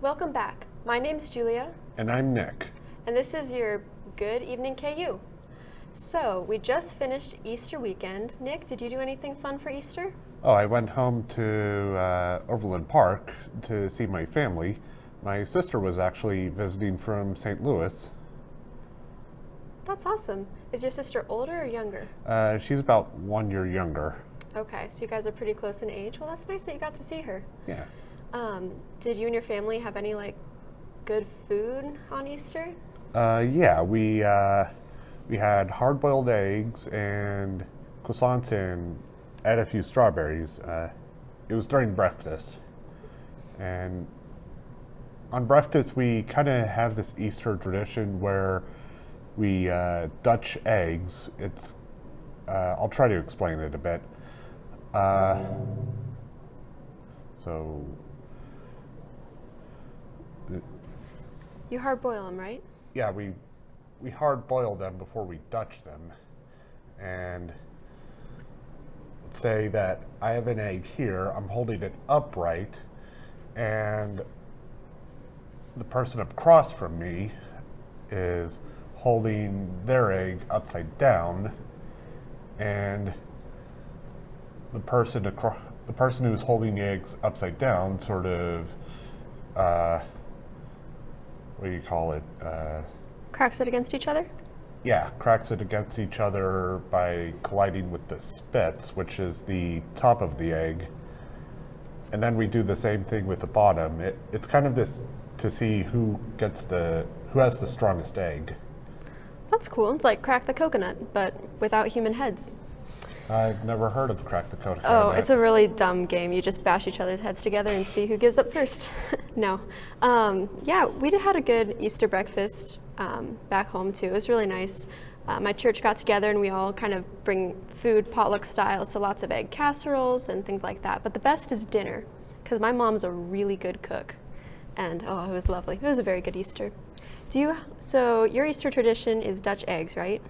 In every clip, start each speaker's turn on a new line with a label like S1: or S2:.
S1: Welcome back. My name's Julia.
S2: And I'm Nick.
S1: And this is your Good Evening KU. So, we just finished Easter weekend. Nick, did you do anything fun for Easter?
S2: Oh, I went home to Overland Park to see my family. My sister was actually visiting from St. Louis.
S1: That's awesome. Is your sister older or younger?
S2: She's about 1 year younger.
S1: Okay, so you guys are pretty close in age. Well, that's nice that you got to see her.
S2: Yeah.
S1: Did you and your family have any, good food on Easter?
S2: Yeah, we had hard-boiled eggs and croissants and had a few strawberries. It was during breakfast. And on breakfast, we kind of have this Easter tradition where we Dutch eggs. It's I'll try to explain it a bit. So
S1: You hard boil them, right?
S2: yeah, we hard boil them before we Dutch them. And let's say that I have an egg here, I'm holding it upright, and the person across from me is holding their egg upside down, and the person who's holding the eggs upside down sort of what do you call it?
S1: Cracks it against each other?
S2: Yeah, cracks it against each other by colliding with the spits, which is the top of the egg. And then we do the same thing with the bottom. It's kind of this to see who has the strongest egg.
S1: That's cool. It's like crack the coconut, but without human heads.
S2: I've never heard of crack the coconut.
S1: Oh, it's a really dumb game. You just bash each other's heads together and see who gives up first. No. Yeah, we had a good Easter breakfast back home too. It was really nice. My church got together and we all kind of bring food potluck style, so lots of egg casseroles and things like that. But the best is dinner, because my mom's a really good cook. And oh, it was lovely. It was a very good Easter. So your Easter tradition is Dutch eggs, right?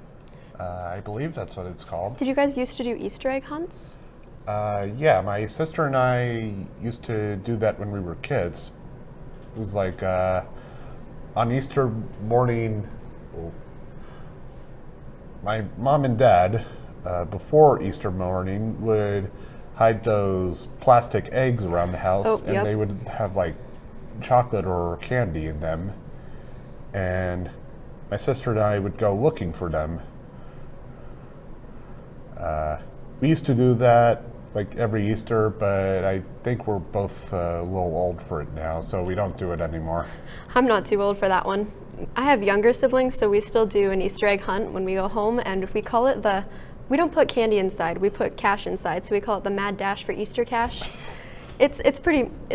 S2: I believe that's what it's called.
S1: Did you guys used to do Easter egg hunts?
S2: Yeah, my sister and I used to do that when we were kids. It was like on Easter morning, my mom and dad, before Easter morning, would hide those plastic eggs around the house, and
S1: yep.
S2: they would have like chocolate or candy in them. And my sister and I would go looking for them. We used to do that like every Easter, but I think we're both a little old for it now, so we don't do it anymore.
S1: I'm not too old for that one. I have younger siblings, so we still do an Easter egg hunt when we go home, and we call it we don't put candy inside, we put cash inside, so we call it the Mad Dash for Easter Cash. It's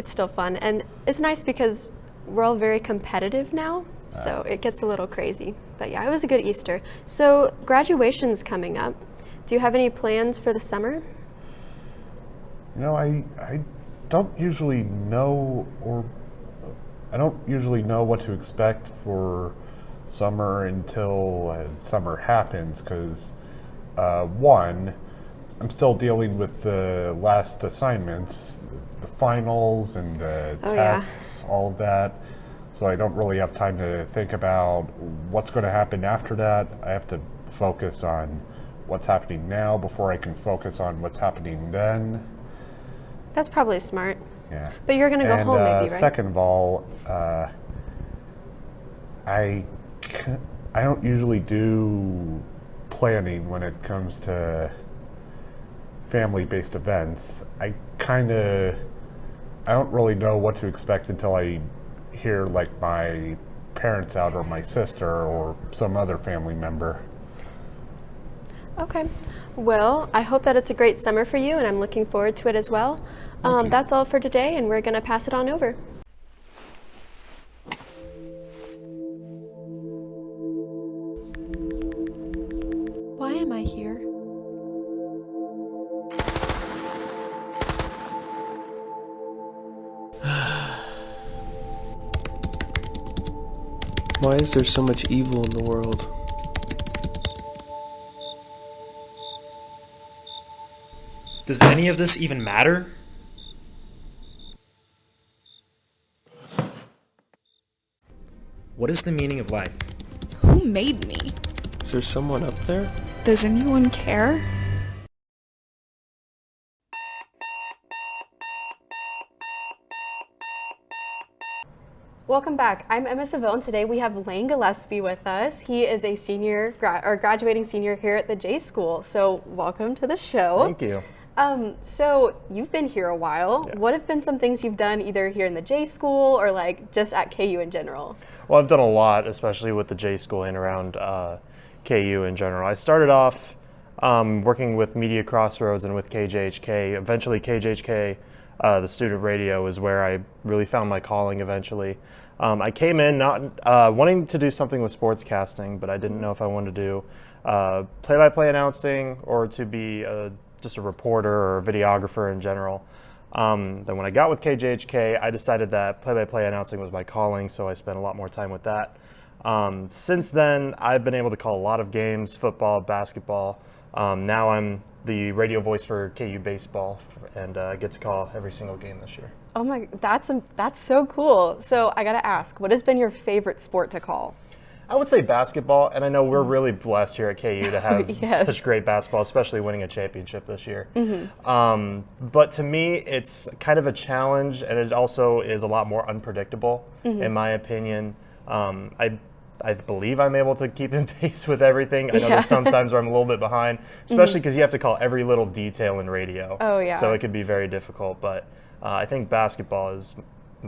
S1: still fun, and it's nice because we're all very competitive now, so it gets a little crazy. But yeah, it was a good Easter. So graduation's coming up. Do you have any plans for the summer?
S2: You know, I don't usually know what to expect for summer until summer happens, because one, I'm still dealing with the last assignments, the finals and the tests, all of that. So I don't really have time to think about what's going to happen after that. I have to focus on what's happening now before I can focus on what's happening then.
S1: That's probably smart.
S2: Yeah.
S1: But you're going to go home maybe, right?
S2: Second of all, I don't usually do planning when it comes to family-based events. I don't really know what to expect until I hear like my parents out or my sister or some other family member.
S1: Okay. Well, I hope that it's a great summer for you, and I'm looking forward to it as well. That's all for today, and we're going to pass it on over. Why am I here?
S3: Why is there so much evil in the world?
S4: Does any of this even matter? What is the meaning of life?
S5: Who made me?
S3: Is there someone up there?
S5: Does anyone care?
S1: Welcome back. I'm Emma Seville, and today we have Lane Gillespie with us. He is a senior, graduating senior here at the J School. So welcome to the show.
S6: Thank you.
S1: So you've been here a while.
S6: Yeah.
S1: What have been some things you've done either here in the J School or like just at KU in general?
S6: Well, I've done a lot, especially with the J School and around KU in general. I started off working with Media Crossroads and with KJHK. Eventually, KJHK, the student radio, is where I really found my calling eventually. I came in not wanting to do something with sportscasting, but I didn't know if I wanted to do play-by-play announcing or to be just a reporter or a videographer in general. Then when I got with KJHK, I decided that play-by-play announcing was my calling, so I spent a lot more time with that. Since then, I've been able to call a lot of games, football, basketball. Now I'm the radio voice for KU baseball and get to call every single game this year.
S1: Oh my, that's so cool. So I gotta ask, what has been your favorite sport to call?
S6: I would say basketball, and I know we're really blessed here at KU to have
S1: Yes.
S6: such great basketball, especially winning a championship this year. But to me, it's kind of a challenge, and it also is a lot more unpredictable, in my opinion. I believe I'm able to keep in pace with everything. I know there's sometimes where I'm a little bit behind, especially because you have to call every little detail in radio.
S1: Oh, yeah.
S6: So it could be very difficult, but I think basketball is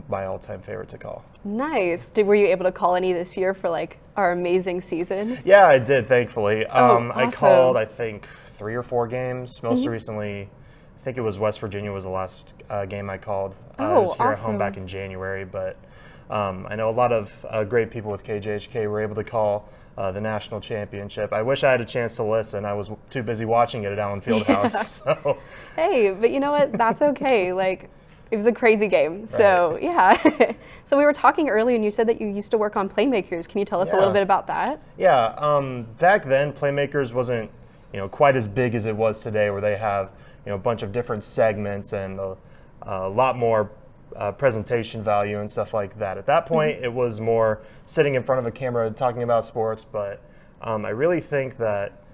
S6: my all-time favorite to call.
S1: Nice. Were you able to call any this year for like our amazing season?
S6: Yeah, I did, thankfully. I
S1: awesome.
S6: called, I think, 3 or 4 games. Most recently, I think it was West Virginia was the last game I called. I was here at home back in January, but I know a lot of great people with KJHK were able to call the national championship. I wish I had a chance to listen. I was too busy watching it at Allen Fieldhouse. So.
S1: Hey, but you know what? That's okay. Like, it was a crazy game. So, yeah. So we were talking earlier, and you said that you used to work on Playmakers. Can you tell us a little bit about that?
S6: Yeah. Back then, Playmakers wasn't, quite as big as it was today, where they have, a bunch of different segments and a lot more presentation value and stuff like that. At that point, it was more sitting in front of a camera talking about sports, but I really think that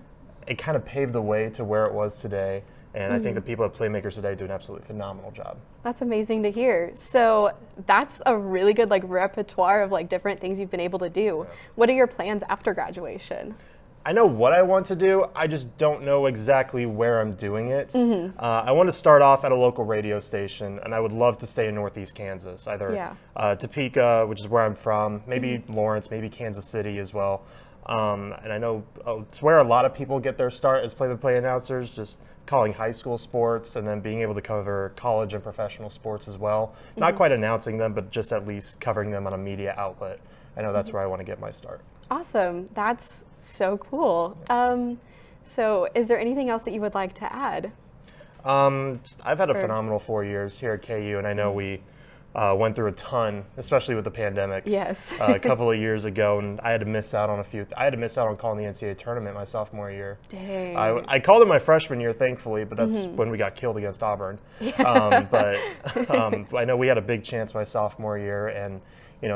S6: it kind of paved the way to where it was today. And I think the people at Playmakers today do an absolutely phenomenal job.
S1: That's amazing to hear. So that's a really good like repertoire of like different things you've been able to do. What are your plans after graduation?
S6: I know what I want to do. I just don't know exactly where I'm doing it. I want to start off at a local radio station, and I would love to stay in Northeast Kansas, either Topeka, which is where I'm from, maybe Lawrence, maybe Kansas City as well. And I know it's where a lot of people get their start as play-by-play announcers, just calling high school sports and then being able to cover college and professional sports as well. Not quite announcing them, but just at least covering them on a media outlet. I know that's where I want to get my start.
S1: Awesome. That's so cool. So is there anything else that you would like to add?
S6: I've had a phenomenal 4 years here at KU, and I know we went through a ton, especially with the pandemic.
S1: Yes.
S6: A couple of years ago, and I had to miss out on I had to miss out on calling the NCAA tournament my sophomore year.
S1: Dang.
S6: I called it my freshman year, thankfully, but that's when we got killed against Auburn. But I know we had a big chance my sophomore year, and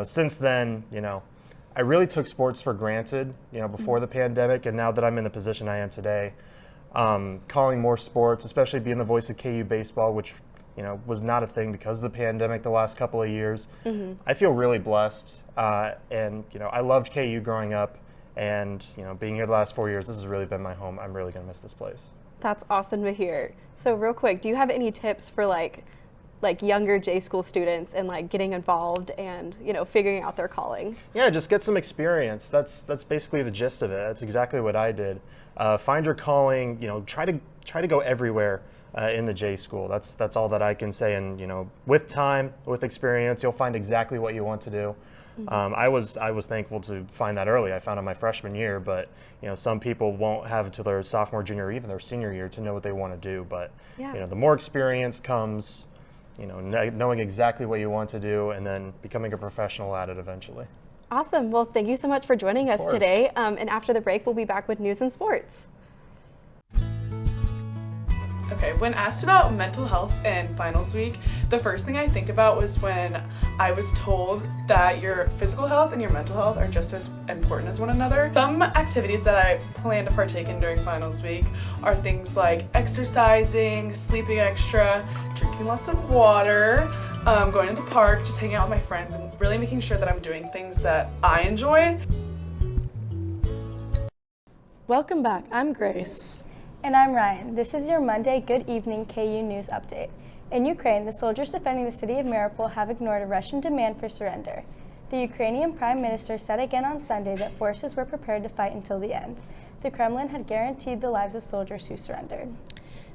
S6: since then, I really took sports for granted, before the pandemic, and now that I'm in the position I am today, calling more sports, especially being the voice of KU baseball, which was not a thing because of the pandemic the last couple of years. I feel really blessed, and I loved KU growing up, and being here the last 4 years, this has really been my home. I'm really gonna miss this place.
S1: That's awesome to hear. So real quick, do you have any tips for like younger J school students and like getting involved and figuring out their calling?
S6: Yeah, just get some experience. That's basically the gist of it. That's exactly what I did. Find your calling. Try to go everywhere in the J school. That's all that I can say. And with time, with experience, you'll find exactly what you want to do. I was thankful to find that early. I found it my freshman year, but some people won't have until their sophomore, junior, or even their senior year to know what they want to do. But the more experience comes, knowing exactly what you want to do, and then becoming a professional at it eventually.
S1: Awesome. Well, thank you so much for joining us today. And after the break, we'll be back with news and sports.
S7: Okay, when asked about mental health in finals week, the first thing I think about was when I was told that your physical health and your mental health are just as important as one another. Some activities that I plan to partake in during finals week are things like exercising, sleeping extra, drinking lots of water, going to the park, just hanging out with my friends, and really making sure that I'm doing things that I enjoy.
S8: Welcome back. I'm Grace.
S9: And I'm Ryan. This is your Monday Good Evening KU News Update. In Ukraine, the soldiers defending the city of Mariupol have ignored a Russian demand for surrender. The Ukrainian Prime Minister said again on Sunday that forces were prepared to fight until the end. The Kremlin had guaranteed the lives of soldiers who surrendered.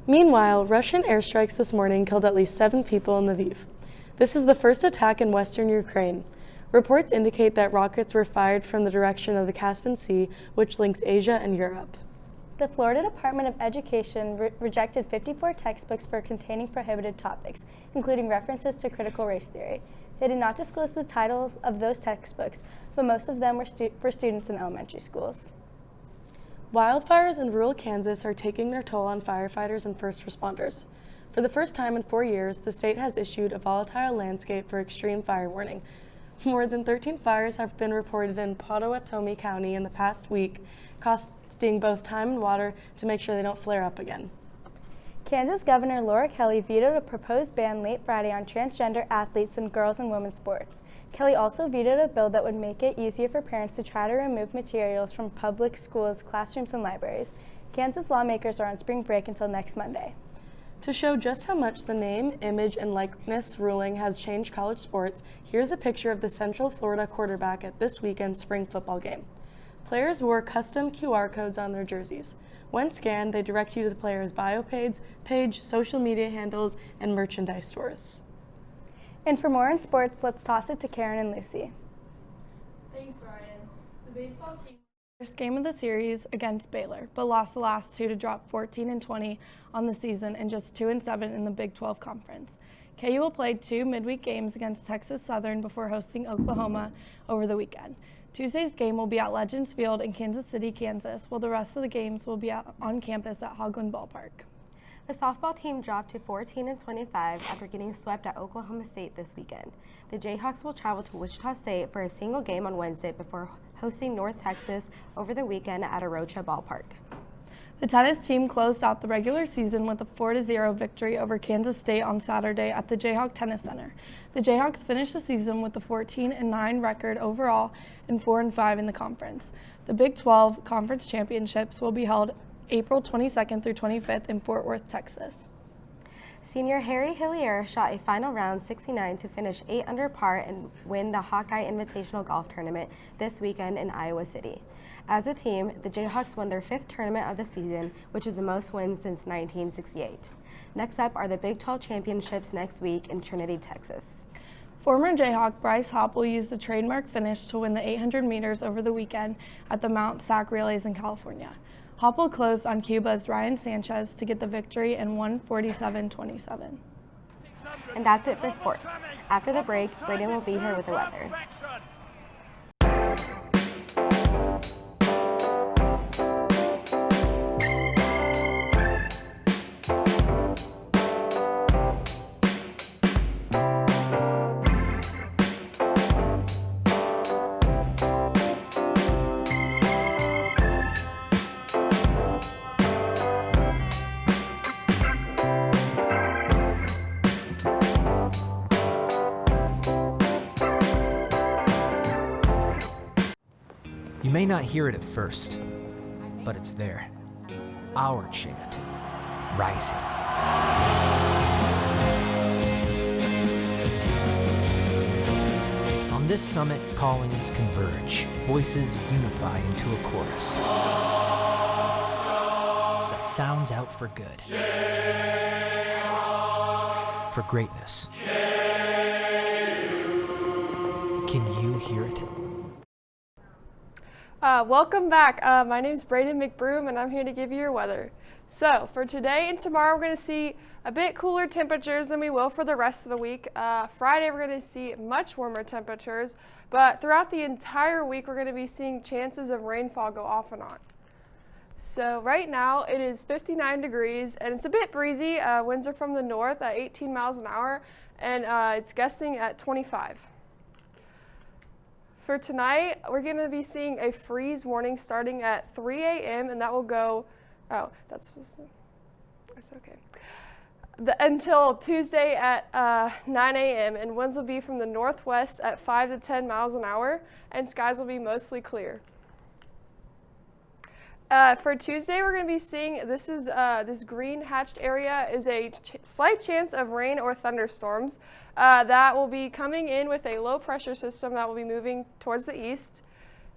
S8: Meanwhile, Russian airstrikes this morning killed at least 7 people in Lviv. This is the first attack in western Ukraine. Reports indicate that rockets were fired from the direction of the Caspian Sea, which links Asia and Europe.
S9: The Florida Department of Education rejected 54 textbooks for containing prohibited topics, including references to critical race theory. They did not disclose the titles of those textbooks, but most of them were for students in elementary schools.
S8: Wildfires in rural Kansas are taking their toll on firefighters and first responders. For the first time in 4 years, the state has issued a volatile landscape for extreme fire warning. More than 13 fires have been reported in Pottawatomie County in the past week, costing both time and water to make sure they don't flare up again.
S9: Kansas Governor Laura Kelly vetoed a proposed ban late Friday on transgender athletes in girls and women's sports. Kelly also vetoed a bill that would make it easier for parents to try to remove materials from public schools, classrooms, and libraries. Kansas lawmakers are on spring break until next Monday.
S8: To show just how much the name, image, and likeness ruling has changed college sports, here's a picture of the Central Florida quarterback at this weekend's spring football game. Players wore custom QR codes on their jerseys. When scanned, they direct you to the player's bio page, social media handles, and merchandise stores.
S9: And for more in sports, let's toss it to Karen and Lucy.
S10: Thanks, Ryan. The baseball team first game of the series against Baylor, but lost the last 2 to drop 14-20 on the season and just 2-7 in the Big 12 Conference. KU will play 2 midweek games against Texas Southern before hosting Oklahoma over the weekend. Tuesday's game will be at Legends Field in Kansas City, Kansas, while the rest of the games will be on campus at Hoagland Ballpark.
S11: The softball team dropped to 14-25 after getting swept at Oklahoma State this weekend. The Jayhawks will travel to Wichita State for a single game on Wednesday before hosting North Texas over the weekend at Arocha Ballpark.
S10: The tennis team closed out the regular season with a 4-0 victory over Kansas State on Saturday at the Jayhawk Tennis Center. The Jayhawks finished the season with a 14-9 record overall and 4-5 in the conference. The Big 12 Conference Championships will be held April 22nd through 25th in Fort Worth, Texas.
S11: Senior Harry Hillier shot a final round 69 to finish 8 under par and win the Hawkeye Invitational Golf Tournament this weekend in Iowa City. As a team, the Jayhawks won their 5th tournament of the season, which is the most wins since 1968. Next up are the Big 12 Championships next week in Trinity, Texas.
S10: Former Jayhawk Bryce Hoppel used the trademark finish to win the 800 meters over the weekend at the Mount Sac Relays in California. Hoppel closed on Cuba's Ryan Sanchez to get the victory in 1:47.27.
S11: And that's it for sports. After the break, Brayden will be here with the weather.
S12: You may not hear it at first, but it's there. Our chant, rising. On this summit, callings converge, voices unify into a chorus that sounds out for good, for greatness. Can you hear it?
S13: Welcome back. My name is Brayden McBroom, and I'm here to give you your weather. So for today and tomorrow, we're going to see a bit cooler temperatures than we will for the rest of the week. Friday, we're going to see much warmer temperatures, but throughout the entire week, we're going to be seeing chances of rainfall go off and on. So right now it is 59 degrees and it's a bit breezy. Winds are from the north at 18 miles an hour and it's gusting at 25. For tonight, we're going to be seeing a freeze warning starting at 3 a.m. and that will go, that's okay. Until Tuesday at 9 a.m. and winds will be from the northwest at 5 to 10 miles an hour and skies will be mostly clear. For Tuesday, we're going to be seeing this green hatched area is a slight chance of rain or thunderstorms that will be coming in with a low pressure system that will be moving towards the east.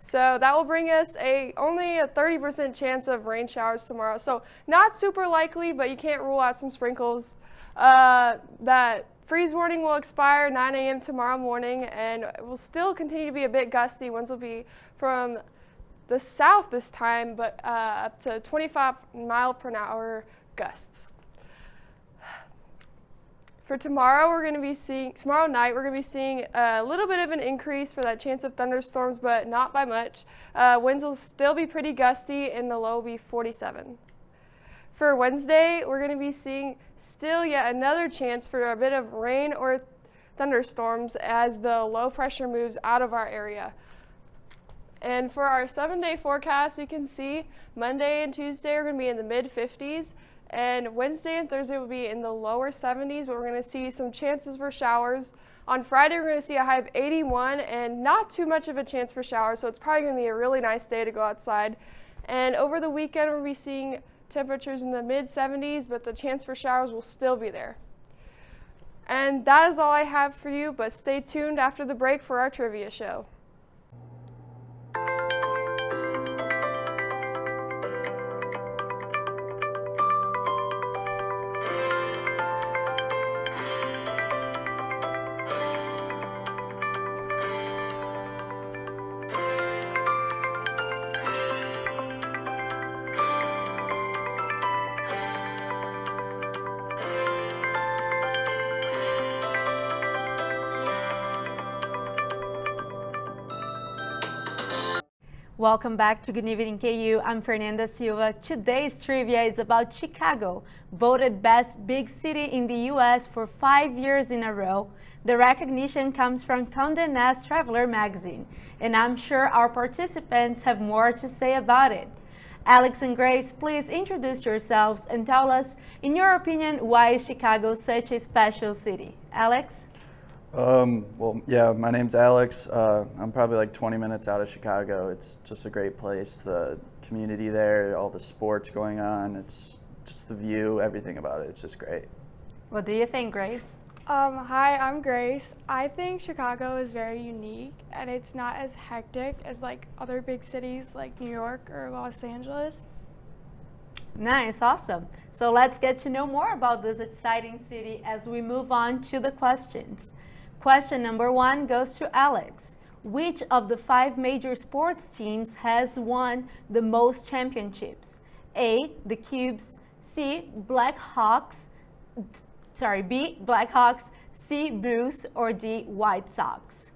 S13: So that will bring us only a 30% chance of rain showers tomorrow. So not super likely, but you can't rule out some sprinkles. That freeze warning will expire 9 a.m. tomorrow morning and it will still continue to be a bit gusty. Winds will be from the south this time, but up to 25 mile per hour gusts. For tomorrow, tomorrow night, we're going to be seeing a little bit of an increase for that chance of thunderstorms, but not by much. Winds will still be pretty gusty and the low will be 47. For Wednesday, we're going to be seeing still yet another chance for a bit of rain or thunderstorms as the low pressure moves out of our area. And for our 7-day forecast, we can see Monday and Tuesday are going to be in the mid-50s, and Wednesday and Thursday will be in the lower 70s, but we're going to see some chances for showers. On Friday, we're going to see a high of 81 and not too much of a chance for showers, so it's probably going to be a really nice day to go outside. And over the weekend, we'll be seeing temperatures in the mid-70s, but the chance for showers will still be there. And that is all I have for you, but stay tuned after the break for our trivia show.
S14: Welcome back to Good Evening KU. I'm Fernanda Silva. Today's trivia is about Chicago, voted best big city in the U.S. for 5 years in a row. The recognition comes from Condé Nast Traveler magazine, and I'm sure our participants have more to say about it. Alex and Grace, please introduce yourselves and tell us, in your opinion, why is Chicago such a special city? Alex?
S15: Well, yeah, my name's Alex. I'm probably like 20 minutes out of Chicago. It's just a great place. The community there, all the sports going on, it's just the view, everything about it. It's just great.
S14: What do you think, Grace?
S10: Hi, I'm Grace. I think Chicago is very unique and it's not as hectic as like other big cities like New York or Los Angeles.
S14: Nice, awesome. So let's get to know more about this exciting city as we move on to the questions. Question number 1 goes to Alex. Which of the 5 major sports teams has won the most championships? A, the Cubs, B, Blackhawks, C, Blues, or D, White Sox?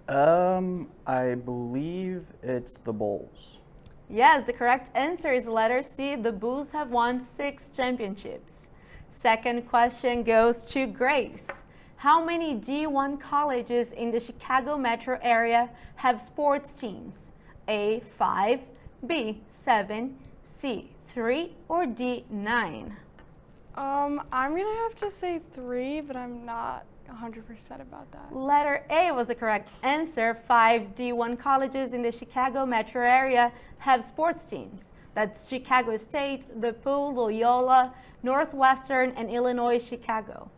S15: I believe it's the Bulls.
S14: Yes, the correct answer is letter C. The Bulls have won 6 championships. Second question goes to Grace. How many D1 colleges in the Chicago metro area have sports teams? A, 5, B, 7, C, 3, or D, 9?
S10: I'm gonna have to say 3, but I'm not 100% about that.
S14: Letter A was the correct answer. 5 D1 colleges in the Chicago metro area have sports teams. That's Chicago State, DePaul, Loyola, Northwestern, and Illinois Chicago.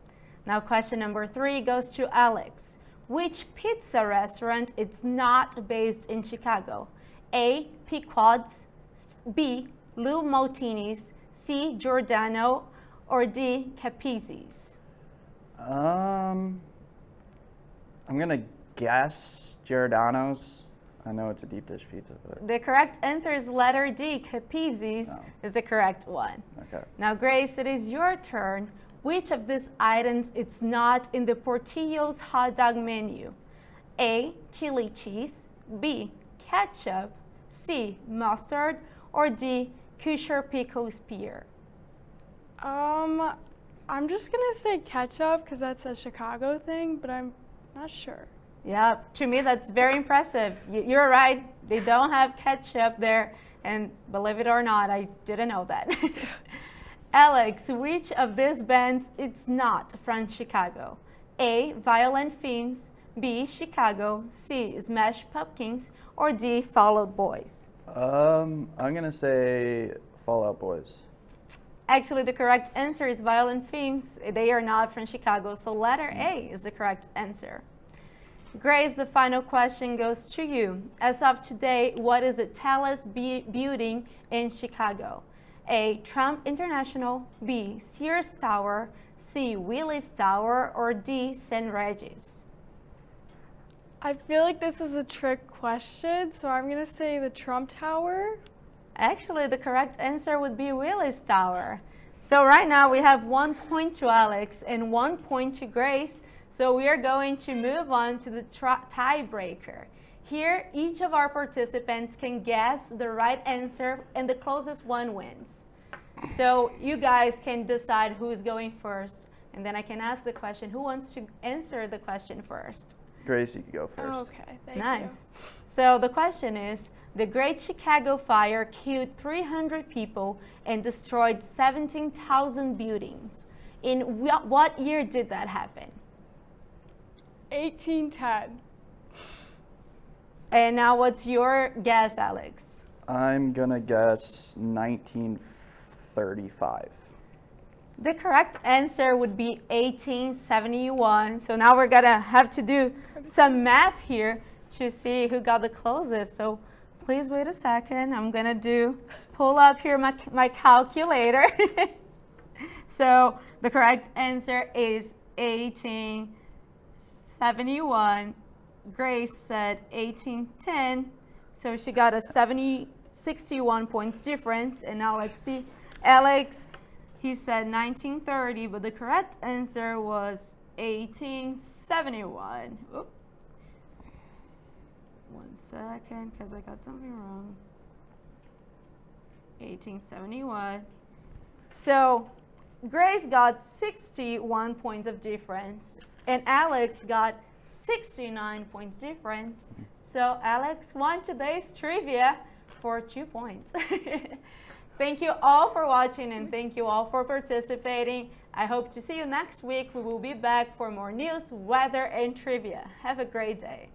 S14: Now question number 3 goes to Alex. Which pizza restaurant is not based in Chicago? A, Pequod's, B, Lou Maltini's, C, Giordano, or D, Capizzi's?
S15: I'm gonna guess Giordano's. I know it's a deep dish pizza, but...
S14: The correct answer is letter D. Capizzi's is the correct one.
S15: Okay.
S14: Now, Grace, it is your turn. Which of these items is not in the Portillo's hot dog menu? A, chili cheese, B, ketchup, C, mustard, or D, kosher pickle spear?
S13: I'm just gonna say ketchup because that's a Chicago thing, but I'm not sure.
S14: Yeah, to me that's very impressive. You're right. They don't have ketchup there, and believe it or not, I didn't know that. Alex, which of these bands is not from Chicago? A. Violent Femmes, B. Chicago, C. Smash Pumpkins, or D. Fall Out Boys?
S15: I'm gonna say Fall Out Boys.
S14: Actually, the correct answer is Violent Femmes. They are not from Chicago, so letter A is the correct answer. Grace, the final question goes to you. As of today, what is the tallest building in Chicago? A. Trump International, B. Sears Tower, C. Willis Tower, or D. St. Regis?
S13: I feel like this is a trick question, so I'm gonna say the Trump Tower.
S14: Actually, the correct answer would be Willis Tower. So right now we have 1 point to Alex and 1 point to Grace. So we are going to move on to the tiebreaker. Here, each of our participants can guess the right answer and the closest one wins. So you guys can decide who is going first, and then I can ask the question, who wants to answer the question first?
S15: Grace, you could go first.
S13: Okay, thank you.
S14: Nice. So the question is, the Great Chicago Fire killed 300 people and destroyed 17,000 buildings. In what year did that happen?
S13: 1810.
S14: And now what's your guess, Alex?
S15: I'm gonna guess 1935.
S14: The correct answer would be 1871. So now we're gonna have to do some math here to see who got the closest. So please wait a second. I'm gonna pull up here my calculator. So the correct answer is 1871. Grace said 1810. So she got a 61 points difference. And now let's see. Alex, he said 1930, but the correct answer was 1871. Oop. 1 second, because I got something wrong. 1871. So Grace got 61 points of difference, and Alex got 69 points difference. So Alex won today's trivia for 2 points. Thank you all for watching, and thank you all for participating. I hope to see you next week. We will be back for more news, weather, and trivia. Have a great day.